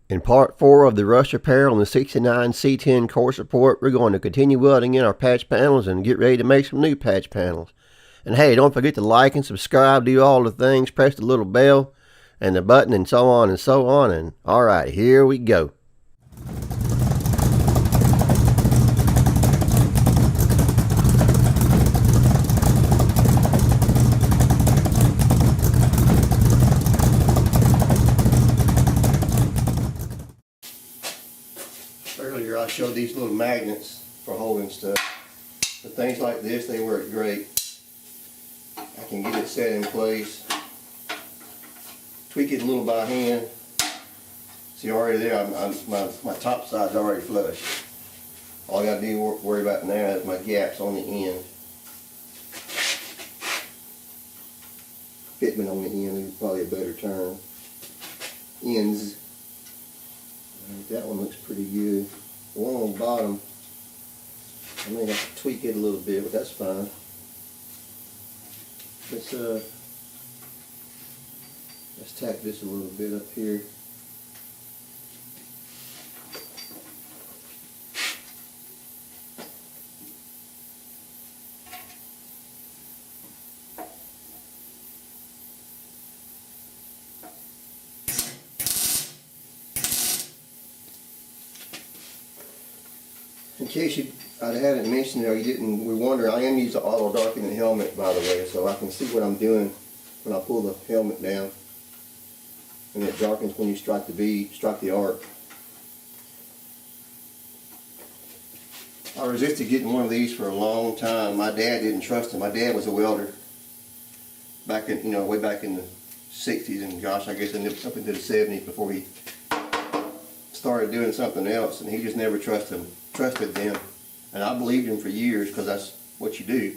In part 4 of the rust repair on the 69 C10 course report, we're going to continue welding in our patch panels and get ready to make some new patch panels. And hey, don't forget to like and subscribe, do all the things, press the little bell and the button and so on and so on. And alright, here we go. Earlier I showed these little magnets for holding stuff. For things like this, they work great. I can get it set in place, tweak it a little by hand. See, already there, my top side's already flush. All I got to do worry about now is my gaps on the end. Fitment on the end is probably a better term. Ends. That one looks pretty good. The one on the bottom, I may have to tweak it a little bit, but that's fine. Let's tack this a little bit up here. In case I hadn't mentioned it or you didn't, we wonder, I am using auto darkening helmet, by the way, so I can see what I'm doing when I pull the helmet down. And it darkens when you strike the arc. I resisted getting one of these for a long time. My dad didn't trust him. My dad was a welder back in, way back in the 60s, and gosh, I guess up into the 70s before he started doing something else, and he just never trusted them. And I believed him for years because that's what you do.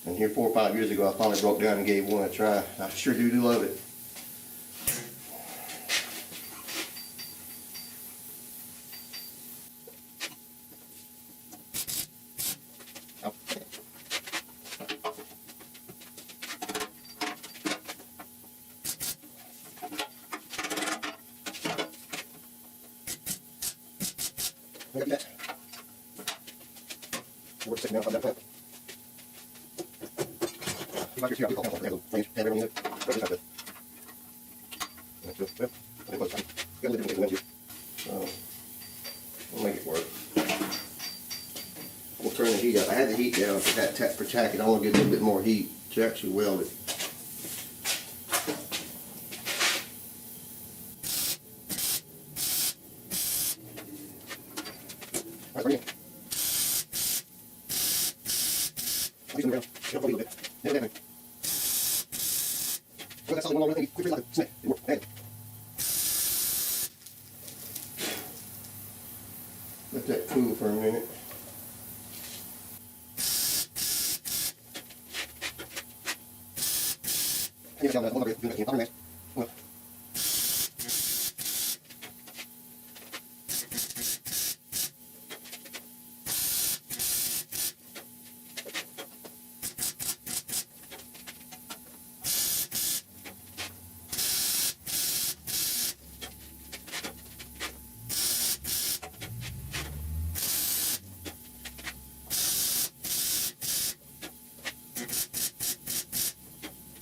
And here 4 or 5 years ago, I finally broke down and gave one a try. I sure do love it. We'll make it work. We'll turn the heat up. I had the heat down for tacking. I want to get a little bit more heat to actually weld it. All right, bring it. Leave them around. Jump a little bit. Never down. Well, that's all the one thing. Quickly like a snake. It worked. Hey. Let that cool for a minute.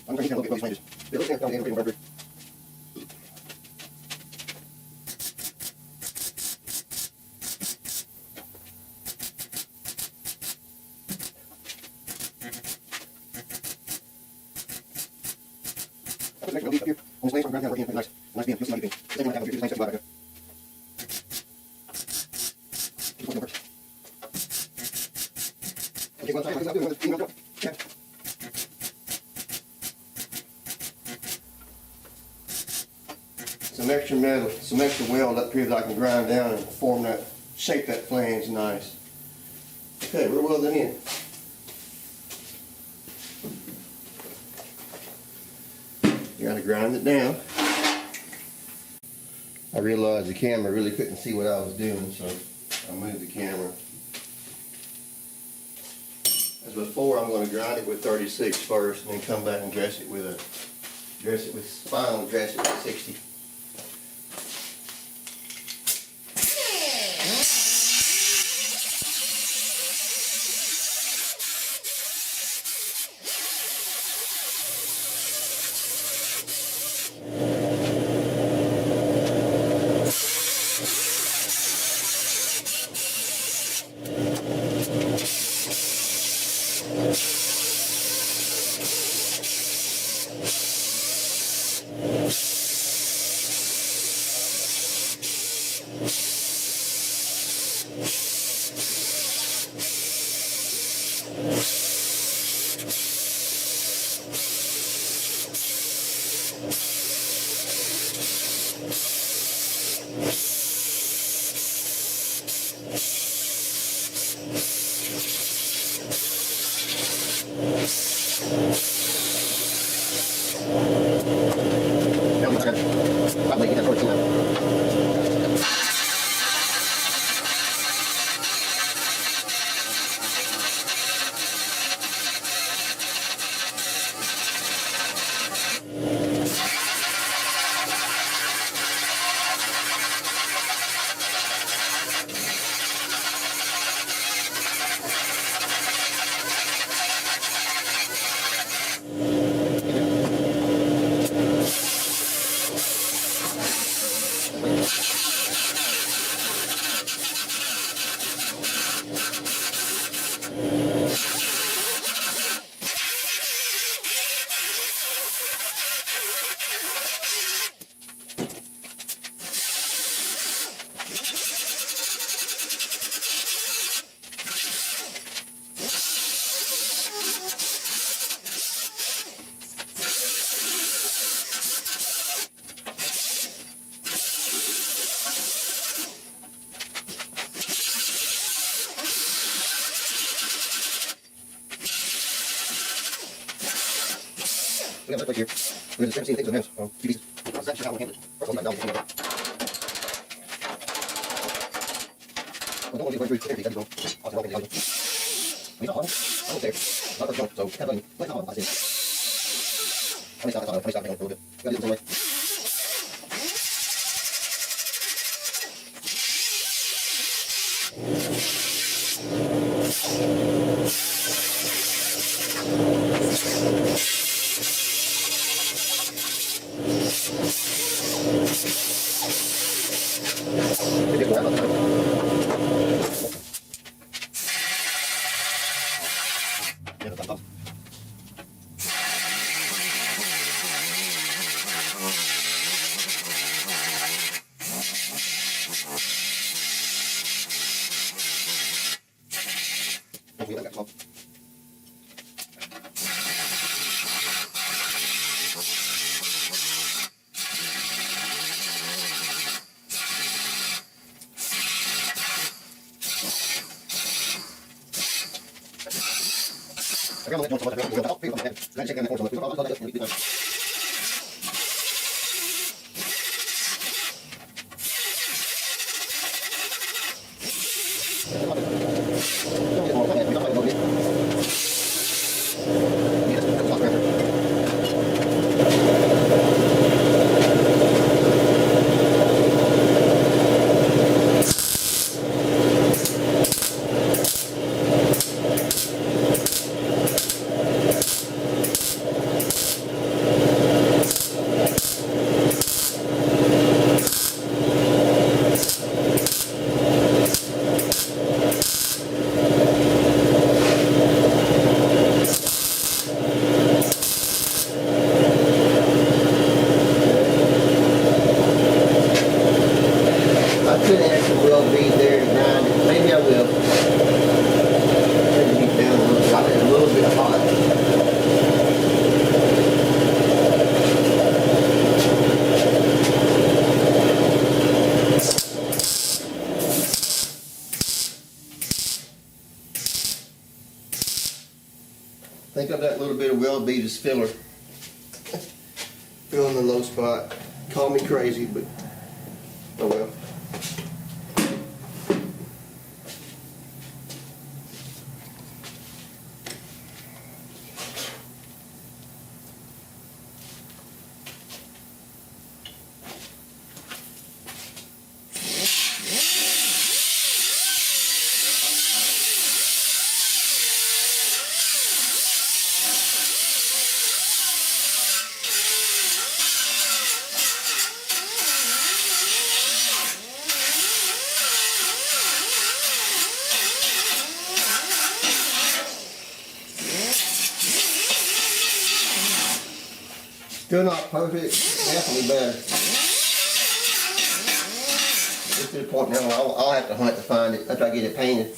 I'm going to get a little bit of these changes. They're looking at the end some extra metal, some extra weld up here that I can grind down and form that, shape that flange nice. Okay, we're welding in. You gotta grind it down. I realized the camera really couldn't see what I was doing, so I moved the camera. As before, I'm going to grind it with 36 first, and then come back and dress it with 60. We got right here. We're just seeing things in the house. Two pieces. That's actually how we handle it. First of all, you got don't want to go through everything. Also, walking the audience. He's not on. I don't care. Not for so have a let on. I see. How many stops? How many stops? A little bit. Got to do it the same way. Think of that little bit of well bead as filler. Fill in the low spot. Call me crazy, but oh well. Still not perfect, definitely better. It's to the point now I'll have to hunt to find it after I get it painted.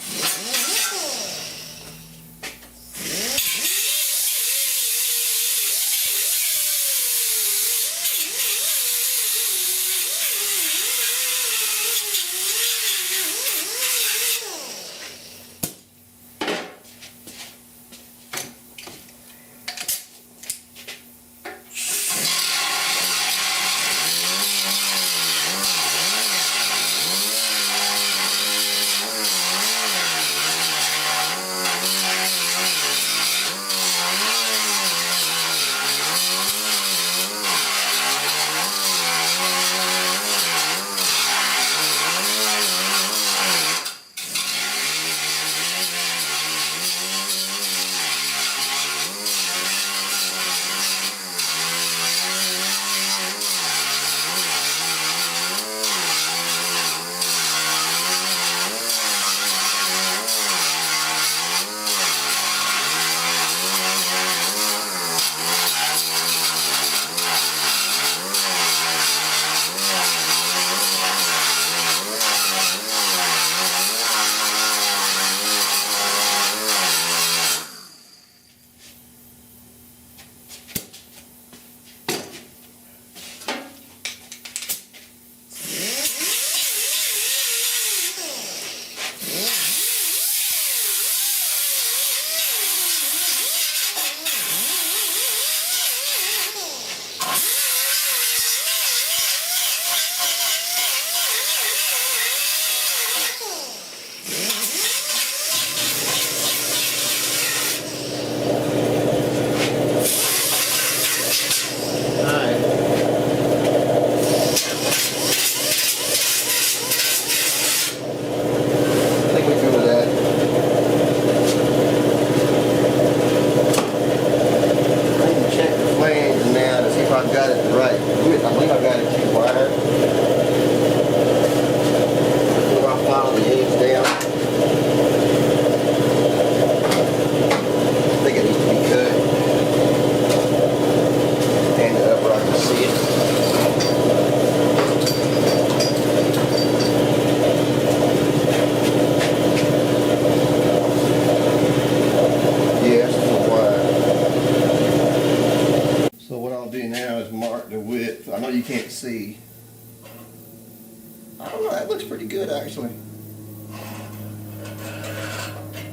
I don't know, that looks pretty good actually.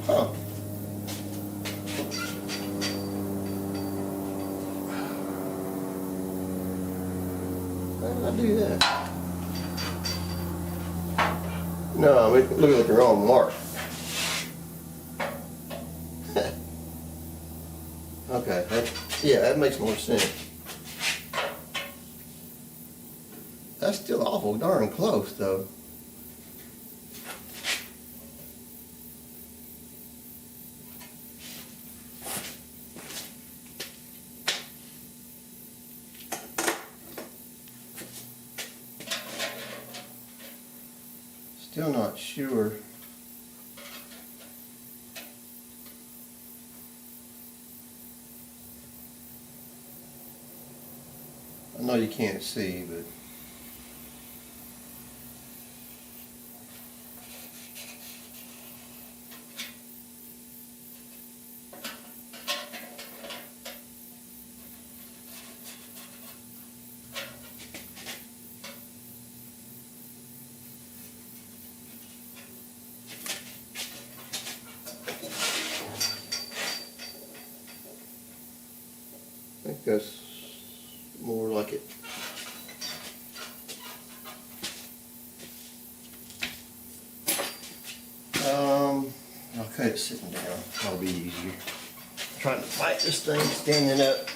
Huh. How did I do that? No, I mean, look at the wrong mark. Okay, yeah, that makes more sense. That's still awful darn close though. Still not sure. I know you can't see, but I think that's more like it. I'll cut it sitting down. That'll be easier. I'm trying to fight this thing standing up.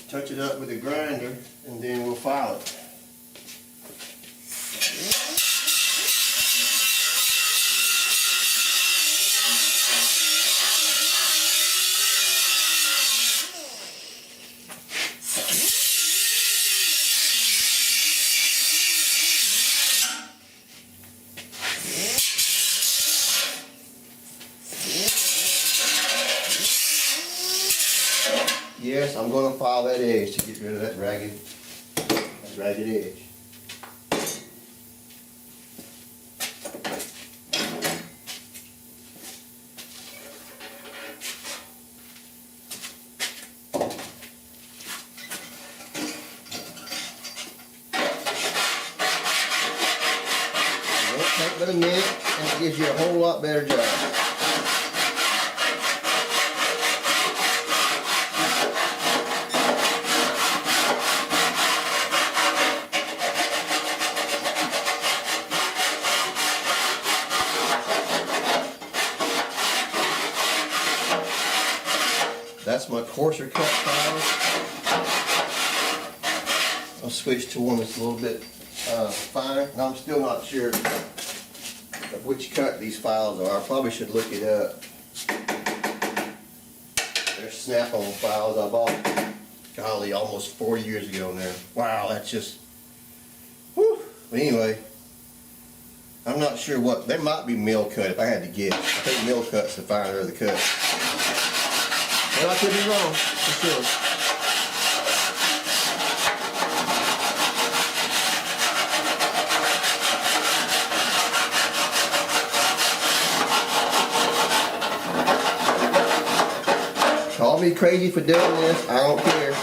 Touch it up with a grinder and then we'll file it. Yes, I'm going to file that edge to get rid of that ragged edge. It won't take but a minute and it gives you a whole lot better job. That's my coarser cut file. I'll switch to one that's a little bit finer. And I'm still not sure of which cut these files are. I probably should look it up. They're snap-on files I bought, golly, almost 4 years ago now. Wow, that's just, whew. But anyway, I'm not sure what, there might be mill cut if I had to guess. I think mill cut's the finer of the cut. Well, I could be wrong, for sure. Call me crazy for doing this, I don't care.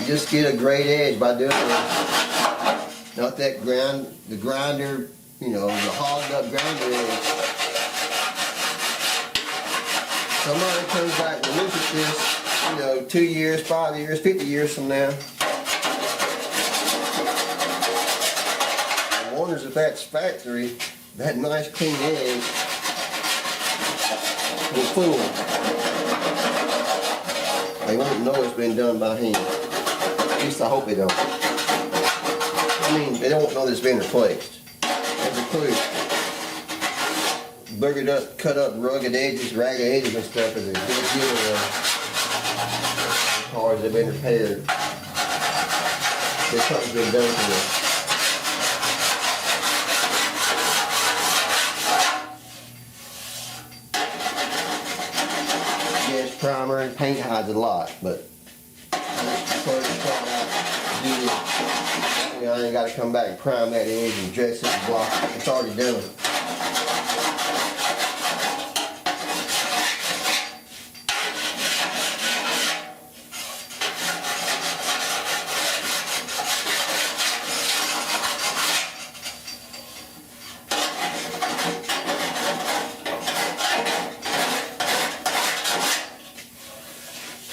You just get a great edge by doing this. Not that the grinder, you know, the hogged up grinder edge. Somebody comes back and looks at this, you know, 2 years, 5 years, 50 years from now. I wonders if that's factory, that nice clean edge will fool them. They won't know it's been done by hand. At least I hope they don't. I mean, they don't know that it's been replaced. That's a clue. Boogered up, cut up, rugged edges, ragged edges and stuff is a good giveaway. Cars have been repaired. This something's been done to them. Yes, primer and paint hides a lot, but I ain't got to come back and prime that edge and dress it and block it. It's already done.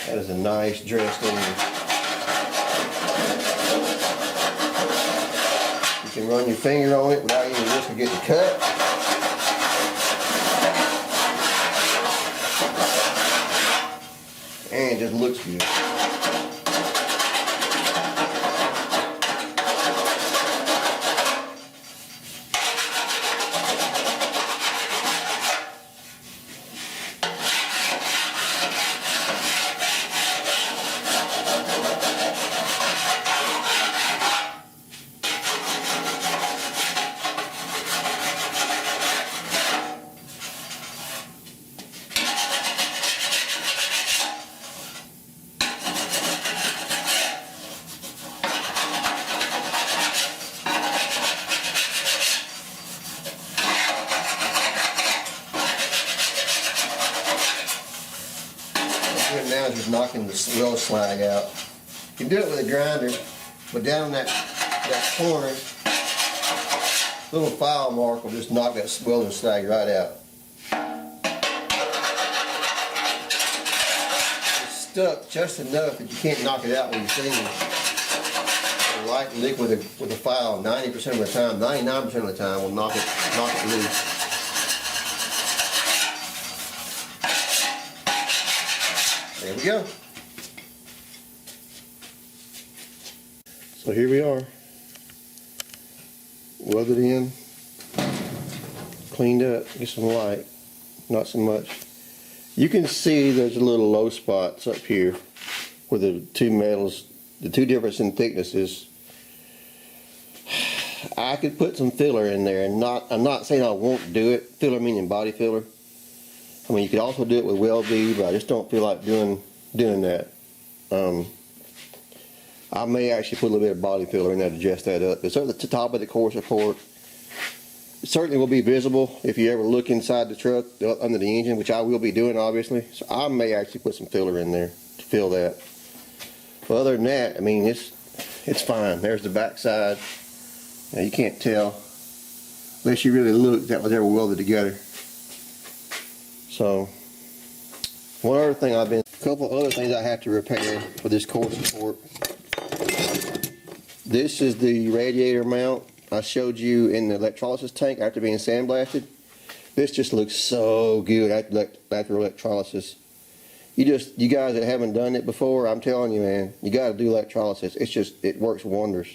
That is a nice dressed edge. You can run your finger on it without any risk of getting cut. And it just looks good. Now just knocking the weld slag out. You can do it with a grinder, but down that corner, little file mark will just knock that welding slag right out. It's stuck just enough that you can't knock it out with your fingers. A light liquid with a file 90% of the time, 99% of the time will knock it loose. There we go. So here we are. Welded in, cleaned up, get some light, not so much. You can see there's a little low spots up here where the two metals, the two difference in thicknesses. I could put some filler in there, and I'm not saying I won't do it. Filler meaning body filler. I mean, you could also do it with weld bead, but I just don't feel like doing that. I may actually put a little bit of body filler in there to dress that up. It's at the top of the core support. It certainly will be visible if you ever look inside the truck under the engine, which I will be doing, obviously. So I may actually put some filler in there to fill that. But other than that, I mean, it's fine. There's the back side. Now, you can't tell unless you really look that was ever welded together. So, a couple other things I have to repair for this core support. This is the radiator mount I showed you in the electrolysis tank after being sandblasted. This just looks so good after electrolysis. You guys that haven't done it before, I'm telling you, man, you got to do electrolysis. It works wonders.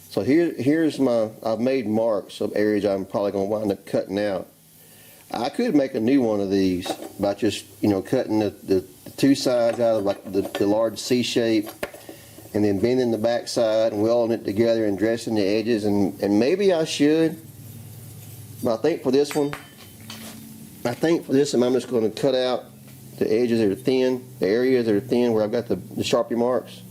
So here's I've made marks of areas I'm probably going to wind up cutting out. I could make a new one of these by just, cutting the two sides out of like the large C shape, and then bending the back side and welding it together and dressing the edges, and maybe I should. But I think for this one, I'm just going to cut out the edges that are thin, the areas that are thin where I've got the Sharpie marks.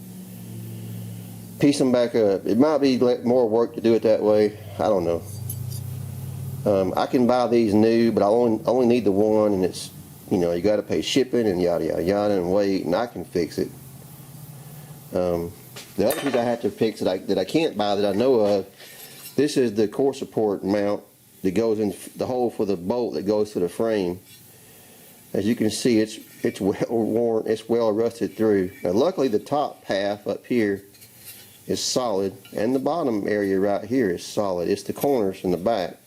Piece them back up. It might be more work to do it that way. I don't know. I can buy these new, but I only need the one, and it's, you got to pay shipping and yada yada yada and wait, and I can fix it. The other piece I have to fix that I can't buy that I know of, this is the core support mount that goes in the hole for the bolt that goes to the frame. As you can see, it's well worn, it's well rusted through. Now luckily the top half up here is solid, and the bottom area right here is solid. It's the corners in the back.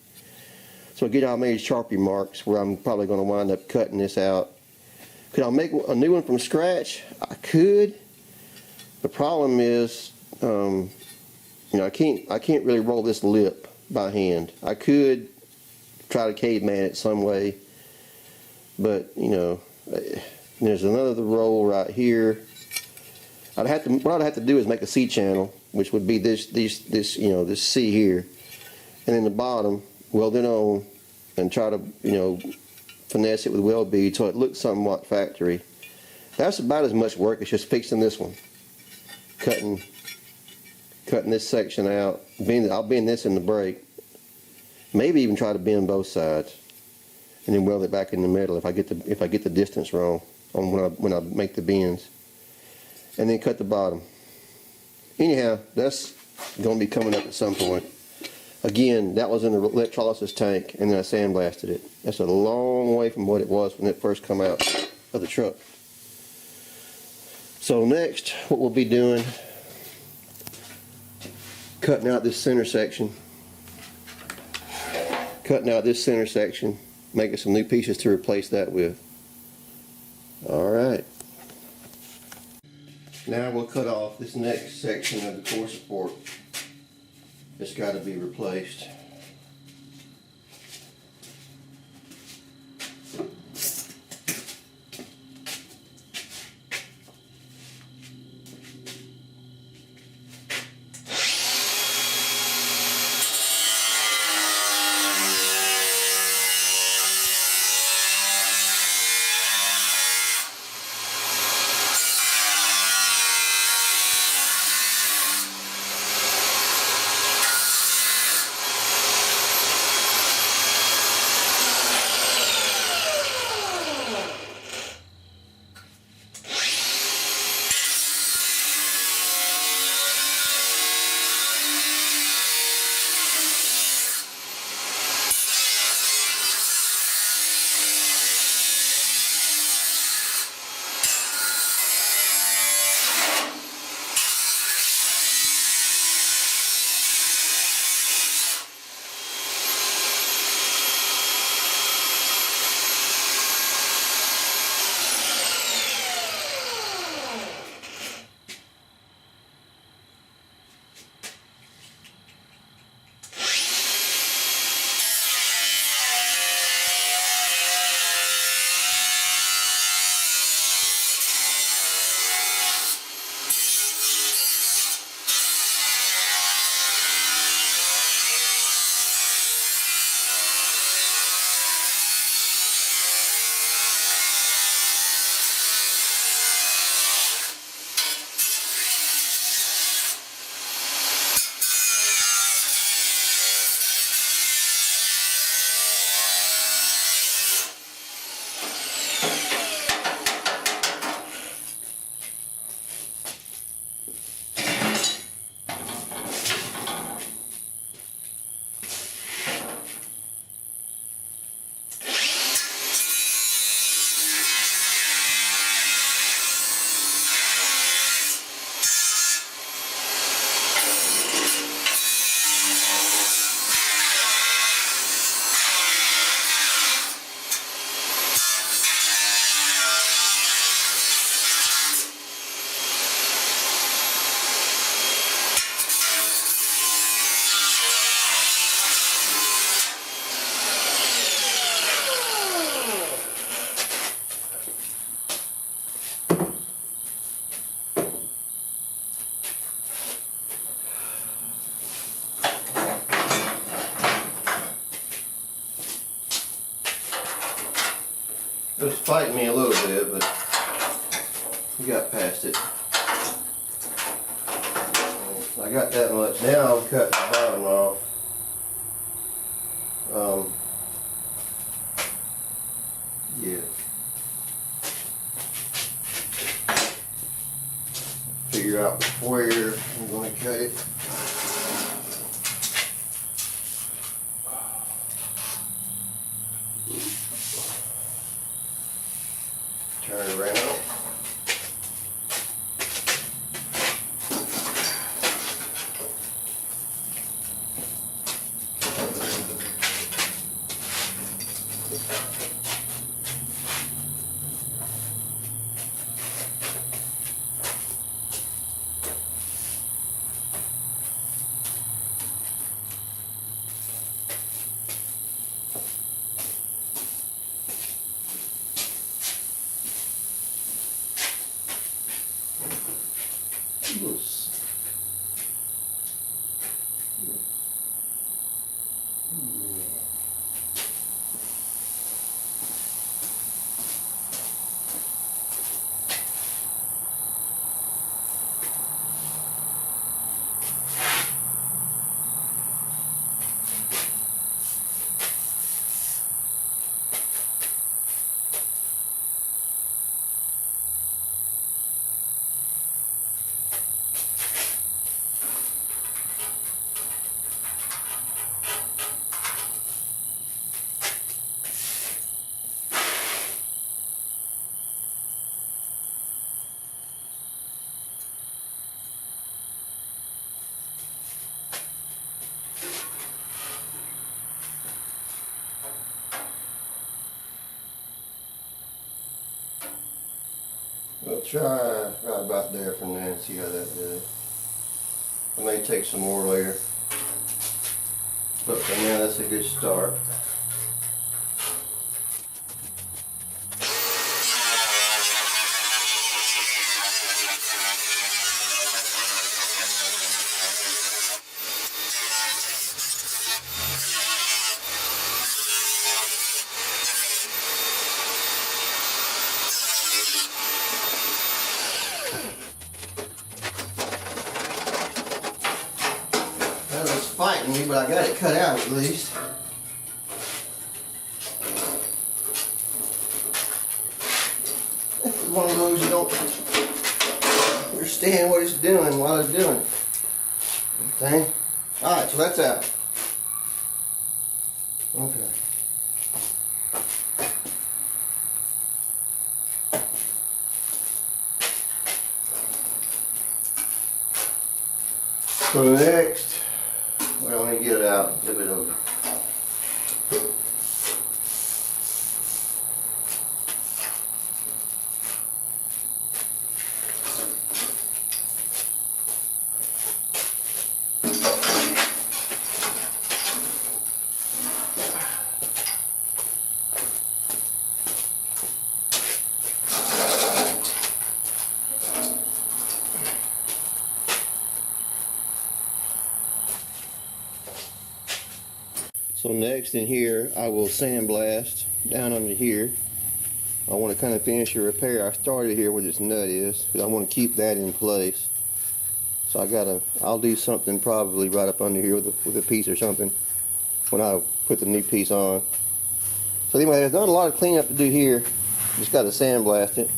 So again, I made Sharpie marks where I'm probably going to wind up cutting this out. Could I make a new one from scratch? I could, The problem is, you know, I can't really roll this lip by hand. I could try to caveman it some way, but you know, there's another roll right here. What I'd have to do is make a C channel, which would be this you know, this C here, and then the bottom weld it on, and try to, you know, finesse it with weld beads so it looks somewhat factory. That's about as much work as just fixing this one, cutting this section out. I'll bend this in the brake, maybe even try to bend both sides, and then weld it back in the middle if I get the distance wrong on when I make the bends, and then cut the bottom. Anyhow, that's going to be coming up at some point. Again, that was in the electrolysis tank, and then I sandblasted it. That's a long way from what it was when it first come out of the truck. So next, what we'll be doing, cutting out this center section, making some new pieces to replace that with. Alright. Now we'll cut off this next section of the core support. It's got to be replaced. It was fighting me a little bit, but we got past it. I got that much. Now I'm cutting the bottom off. Yeah. Figure out where I'm going to cut it. Turn it around. try right about there from there and see how that does. I may take some more later, but for now that's a good start. It's fighting me, but I got it cut out at least. It's one of those you don't understand what it's doing while it's doing it. Okay. Alright, so that's out. Okay. So next, well, let me get it out and flip it over. So next in here, I will sandblast down under here. I want to kind of finish the repair. I started here where this nut is, because I want to keep that in place. So I'll do something probably right up under here with a piece or something when I put the new piece on. So anyway, there's not a lot of cleanup to do here. Just got to sandblast it.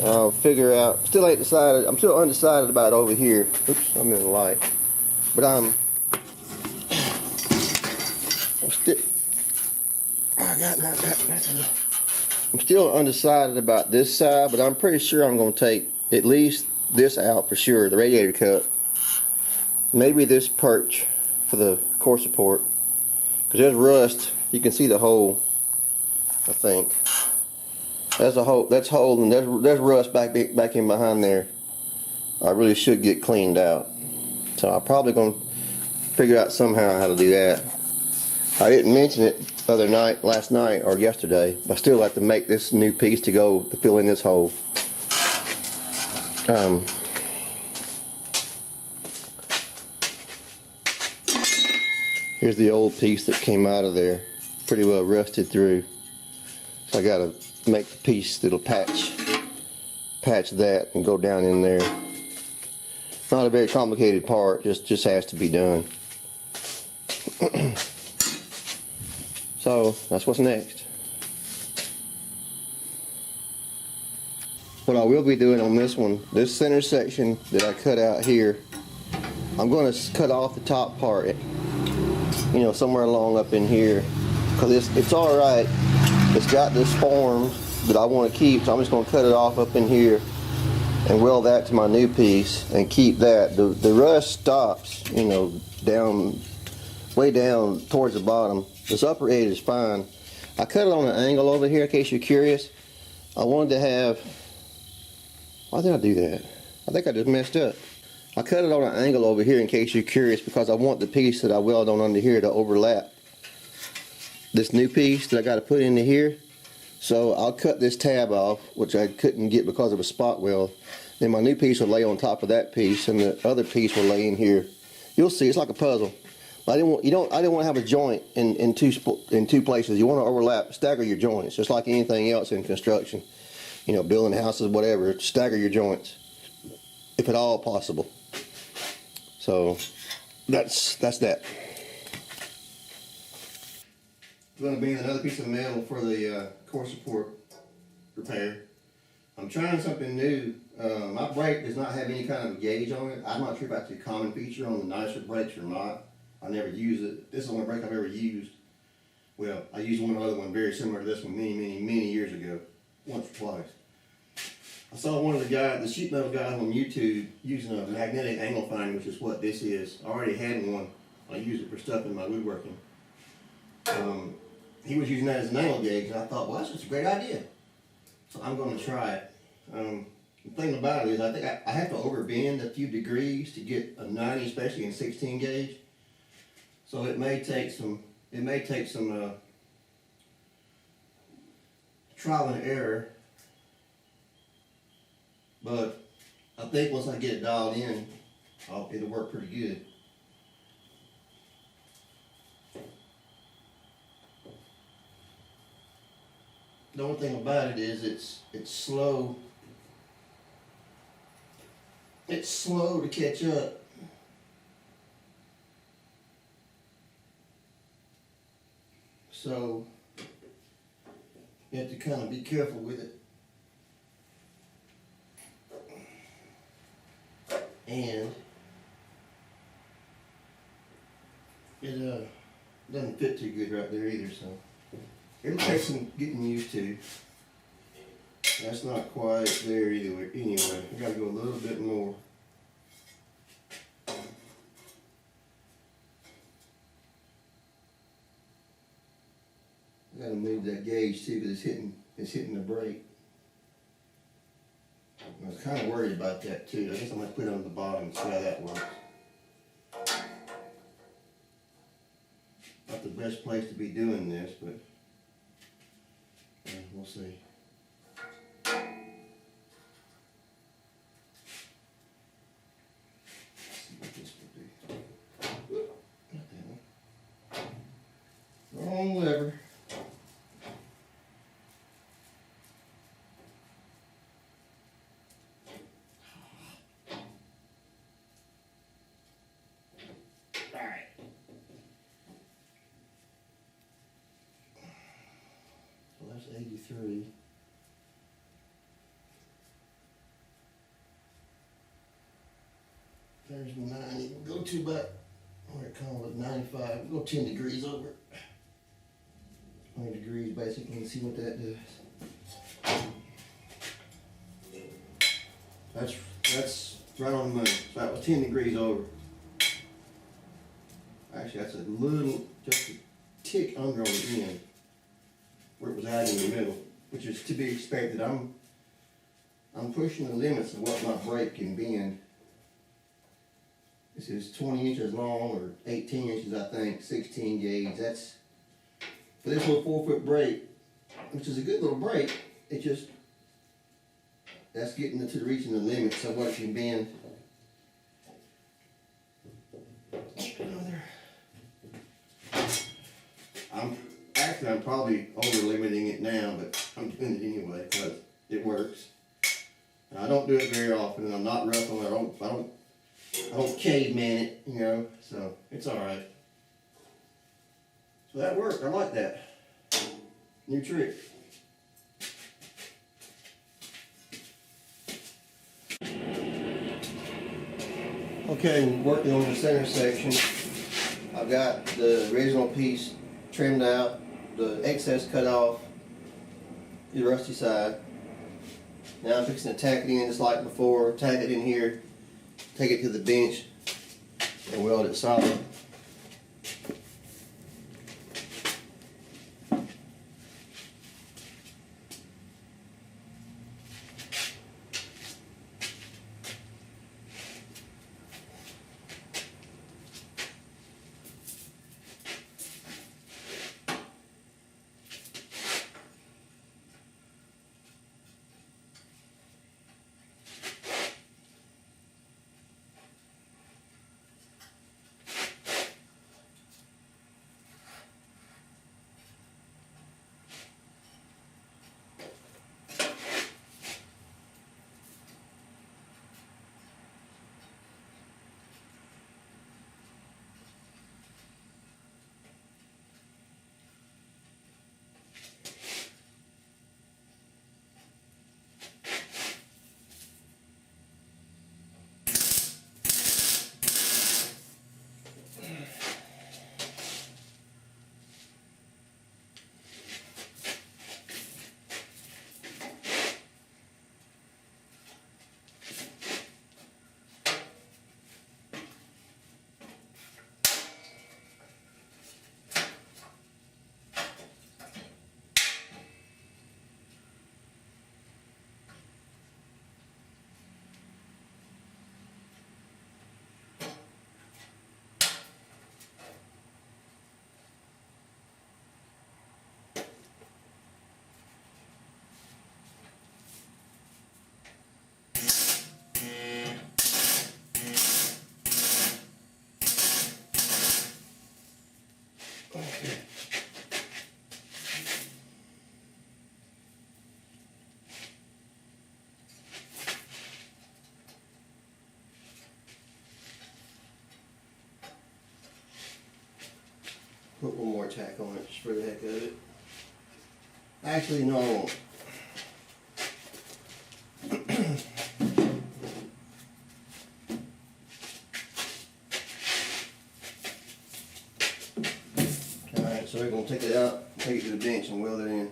I'll figure out. Still ain't decided. I'm still undecided about over here. Oops, I'm in the light. But I'm still undecided about this side, but I'm pretty sure I'm going to take at least this out for sure, the radiator cup. Maybe this perch for the core support, because there's rust. You can see the hole, I think. That's a hole. That's hole, and there's rust back in behind there. I really should get cleaned out. So I'm probably going to figure out somehow how to do that. I didn't mention it last night or yesterday, but I still have to make this new piece to fill in this hole. Here's the old piece that came out of there, pretty well rusted through. So I got to make the piece that'll patch that and go down in there. Not a very complicated part, just has to be done. So that's what's next. What I will be doing on this one, this center section that I cut out here, I'm going to cut off the top part, somewhere along up in here, because it's all right. It's got this form that I want to keep, so I'm just going to cut it off up in here and weld that to my new piece and keep that. The rust stops, way down towards the bottom. This upper edge is fine. I cut it on an angle over here in case you're curious. I wanted to have, why did I do that? I think I just messed up. I cut it on an angle over here in case you're curious, because I want the piece that I weld on under here to overlap this new piece that I got to put into here. So I'll cut this tab off, which I couldn't get because of a spot weld. Then my new piece will lay on top of that piece, and the other piece will lay in here. You'll see, it's like a puzzle. I didn't want to have a joint in two places. You want to overlap, stagger your joints, just like anything else in construction. Building houses, whatever. Stagger your joints, if at all possible. So that's that. I'm going to be another piece of metal for the core support repair. I'm trying something new. My brake does not have any kind of gauge on it. I'm not sure about the common feature on the nicer brakes or not. I never use it. This is the only brake I've ever used. Well, I used one other one very similar to this one many years ago. Once or twice. I saw one of the sheet metal guys on YouTube using a magnetic angle finder, which is what this is. I already had one. I use it for stuff in my woodworking. He was using that as an angle gauge, and I thought, well, that's just a great idea. So I'm going to try it. The thing about it is I think I have to overbend a few degrees to get a 90, especially in 16 gauge. So it may take some trial and error, but I think once I get it dialed in, it'll work pretty good. The only thing about it is it's slow. It's slow to catch up. So you have to kind of be careful with it. And it doesn't fit too good right there either, so it'll take some getting used to. That's not quite there either. Anyway, we gotta go a little bit more. I gotta move that gauge too because it's hitting the brake. I was kind of worried about that too. I guess I'm gonna put it on the bottom and see how that works. Not the best place to be doing this, but we'll see. Wrong lever. Alright. So that's 83. There's 90. We'll go to about, what do I call it, 95. We'll go 10 degrees over. 20 degrees basically, and see what that does. That's right on the money. So that was 10 degrees over. Actually, that's a little, just a tick under on the end, where it was out in the middle, which is to be expected. I'm pushing the limits of what my brake can bend. This is 20 inches long, or 18 inches, I think, 16 gauge. That's for this little 4-foot brake, which is a good little brake. It just, that's getting to reaching the limits of what it can bend. I'm probably over limiting it now, but I'm doing it anyway because it works. And I don't do it very often, and I'm not rough on it. I don't caveman it, you know. So it's all right. So that worked. I like that. New trick. Okay, we're working on the center section. I've got the original piece trimmed out, the excess cut off, the rusty side. Now I'm fixing to tack it in just like before, tack it in here, take it to the bench, and weld it solid. put one more tack on it just for the heck of it. Actually, no, I won't. Alright, so we're going to take it out, take it to the bench and weld it in.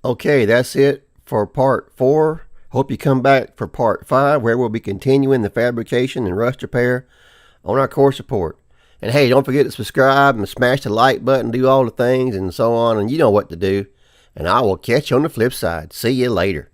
Okay, that's it for part 4. Hope you come back for part 5, where we'll be continuing the fabrication and rust repair on our course report. And hey, don't forget to subscribe and smash the like button, do all the things and so on, and you know what to do. And I will catch you on the flip side. See you later.